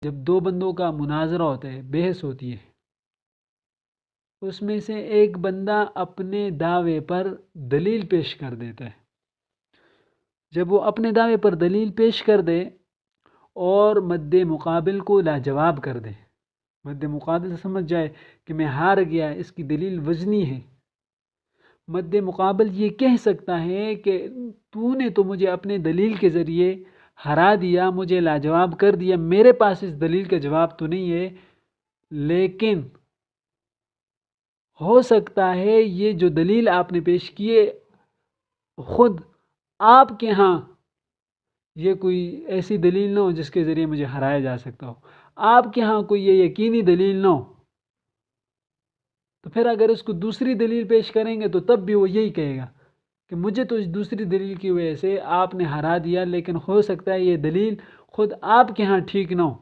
جب دو بندوں کا مناظرہ ہوتا ہے، بحث ہوتی ہے، اس میں سے ایک بندہ اپنے دعوے پر دلیل پیش کر دیتا ہے۔ جب وہ اپنے دعوے پر دلیل پیش کر دے اور مد مقابل کو لاجواب کر دے، مد مقابل سمجھ جائے کہ میں ہار گیا، اس کی دلیل وزنی ہے، مد مقابل یہ کہہ سکتا ہے کہ تو نے تو مجھے اپنے دلیل کے ذریعے ہرا دیا، مجھے لاجواب کر دیا، میرے پاس اس دلیل کا جواب تو نہیں ہے، لیکن ہو سکتا ہے یہ جو دلیل آپ نے پیش کیے خود آپ کے ہاں یہ کوئی ایسی دلیل نہ ہو جس کے ذریعے مجھے ہرایا جا سکتا ہو، آپ کے ہاں کوئی یہ یقینی دلیل نہ ہو، تو پھر اگر اس کو دوسری دلیل پیش کریں گے تو تب بھی وہ یہی کہے گا کہ مجھے تو اس دوسری دلیل کی وجہ سے آپ نے ہرا دیا، لیکن ہو سکتا ہے یہ دلیل خود آپ کے ہاں ٹھیک نہ ہو۔